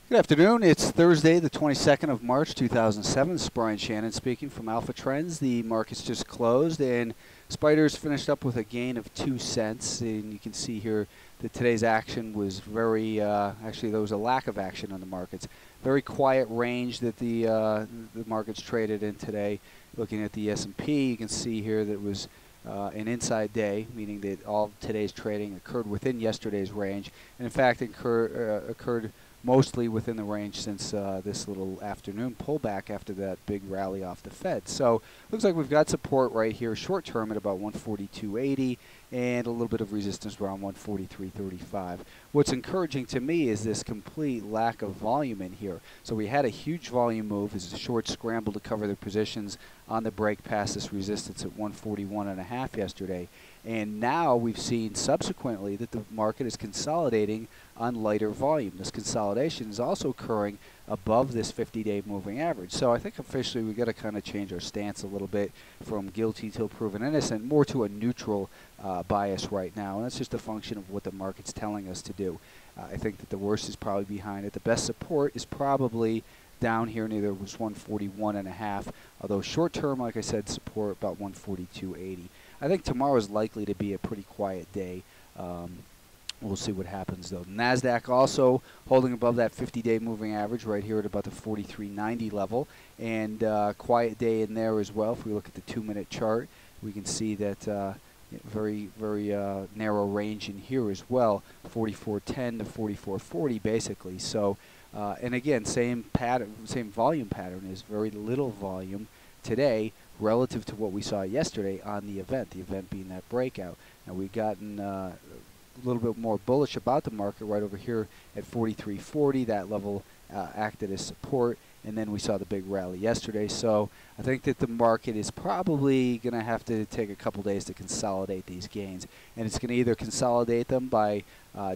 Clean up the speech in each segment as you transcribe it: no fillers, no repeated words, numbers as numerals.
Good afternoon. It's Thursday, the 22nd of March, 2007. This is Brian Shannon speaking from Alpha Trends. The market's just closed, and Spiders finished up with a gain of 2 cents. And you can see here that today's action was very, actually there was a lack of action on the markets. Very quiet range that the markets traded in today. Looking at the S&P, you can see here that it was an inside day, meaning that all of today's trading occurred within yesterday's range, and in fact occurred mostly within the range since this little afternoon pullback after that big rally off the Fed. So looks like we've got support right here short term at about 142.80 and a little bit of resistance around 143.35. What's encouraging to me is this complete lack of volume in here. So we had a huge volume move as the shorts scrambled to cover their positions on the break past this resistance at 141.5 yesterday. And now we've seen subsequently that the market is consolidating on lighter volume. This consolidation is also occurring above this 50-day moving average. So I think officially we've got to kind of change our stance a little bit from guilty till proven innocent, more to a neutral bias right now. And that's just a function of what the market's telling us to do. I think that the worst is probably behind it. The best support is probably down here near there was 141.5, although short term, like I said, support about 142.80. I think tomorrow is likely to be a pretty quiet day. We'll see what happens, though. Nasdaq also holding above that 50-day moving average right here at about the 43.90 level, and quiet day in there as well. If we look at the 2-minute chart, we can see that very narrow range in here as well, 44.10 to 44.40 basically. So, and again, same pattern, same volume pattern, is very little volume today relative to what we saw yesterday on the event being that breakout. Now we've gotten a little bit more bullish about the market right over here at 43.40. That level acted as support, and then we saw the big rally yesterday. So I think that the market is probably going to have to take a couple days to consolidate these gains, and it's going to either consolidate them by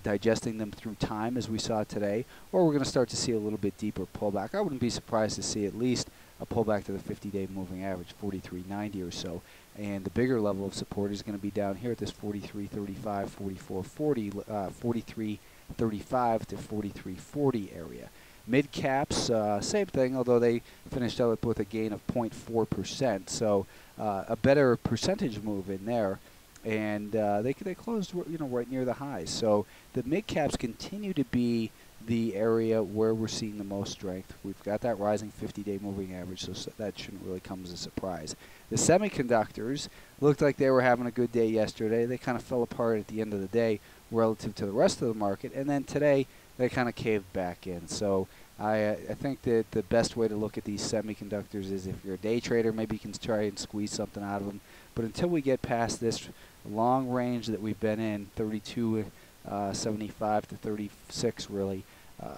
digesting them through time as we saw today, or we're going to start to see a little bit deeper pullback. I wouldn't be surprised to see at least a pullback to the 50-day moving average, 43.90 or so. And the bigger level of support is going to be down here at this 43.35, 44.40, 43.35 to 43.40 area. MidCaps, same thing, although they finished out with a gain of 0.4%, so a better percentage move in there. And they closed, right near the highs. So the MidCaps continue to be the area where we're seeing the most strength. We've got that rising 50-day moving average, so that shouldn't really come as a surprise. The semiconductors looked like they were having a good day yesterday. They kind of fell apart at the end of the day relative to the rest of the market, and then today they kind of caved back in. So I think that the best way to look at these semiconductors is if you're a day trader, maybe you can try and squeeze something out of them. But until we get past this long range that we've been in, 32.75 to 36 really,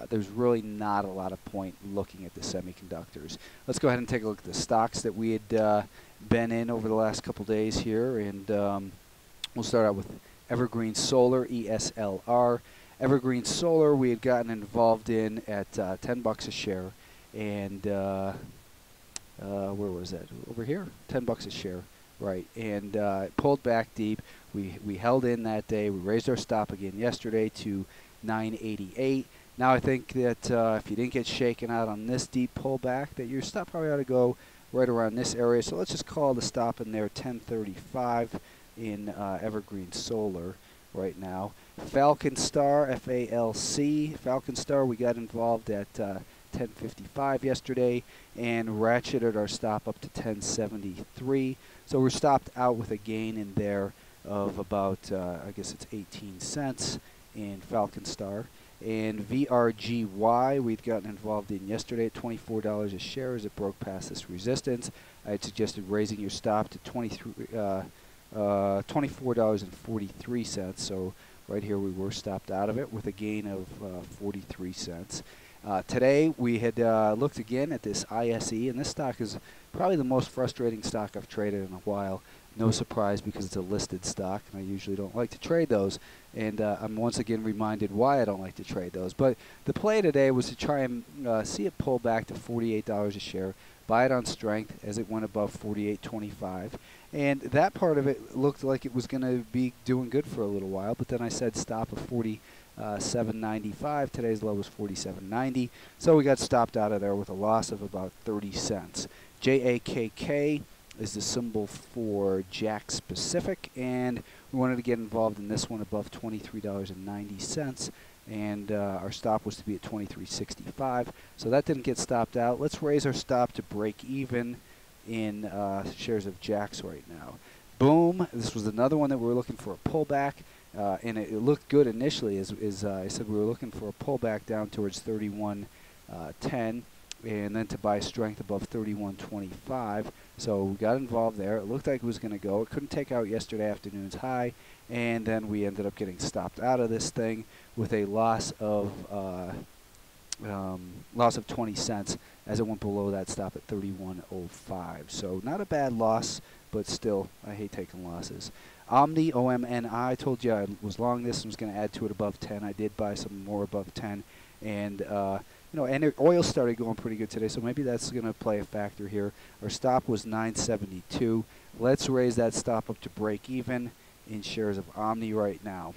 there's really not a lot of point looking at the semiconductors. Let's go ahead and take a look at the stocks that we had been in over the last couple days here, and we'll start out with Evergreen Solar, ESLR. Evergreen Solar we had gotten involved in at 10 bucks a share, and where was that? Over here, 10 bucks a share, right? And it pulled back deep. We held in that day. We raised our stop again yesterday to 988. Now I think that if you didn't get shaken out on this deep pullback, that your stop probably ought to go right around this area. So let's just call the stop in there 1035 in Evergreen Solar right now. FalconStor, FALC, FalconStor, we got involved at 1055 yesterday and ratcheted our stop up to 1073. So we're stopped out with a gain in there of about, I guess it's 18 cents in FalconStor. And VRGY, we'd gotten involved in yesterday at $24 a share as it broke past this resistance. I had suggested raising your stop to $24.43. So right here we were stopped out of it with a gain of 43 cents. Today we had looked again at this ISE, and this stock is probably the most frustrating stock I've traded in a while. No surprise, because it's a listed stock, and I usually don't like to trade those. And I'm once again reminded why I don't like to trade those. But the play today was to try and see it pull back to $48 a share, buy it on strength as it went above 48.25. And that part of it looked like it was going to be doing good for a little while, but then I said stop of 40 795. Today's low was 47.90. So we got stopped out of there with a loss of about 30 cents. JAKK is the symbol for JAKKS Pacific, and we wanted to get involved in this one above $23.90, and our stop was to be at 23.65. So that didn't get stopped out. Let's raise our stop to break even in shares of JAKKS right now. Boom. This was another one that we were looking for a pullback, and it looked good initially. As I said, we were looking for a pullback down towards 31.10, and then to buy strength above 31.25. So we got involved there. It looked like it was going to go. It couldn't take out yesterday afternoon's high, and then we ended up getting stopped out of this thing with a loss of 20 cents as it went below that stop at 31.05. So not a bad loss, but still, I hate taking losses. OMNI, OMNI, I told you I was long this and was going to add to it above 10. I did buy some more above 10, and and oil started going pretty good today, so maybe that's going to play a factor here. Our stop was 972. Let's raise that stop up to break even in shares of OMNI right now.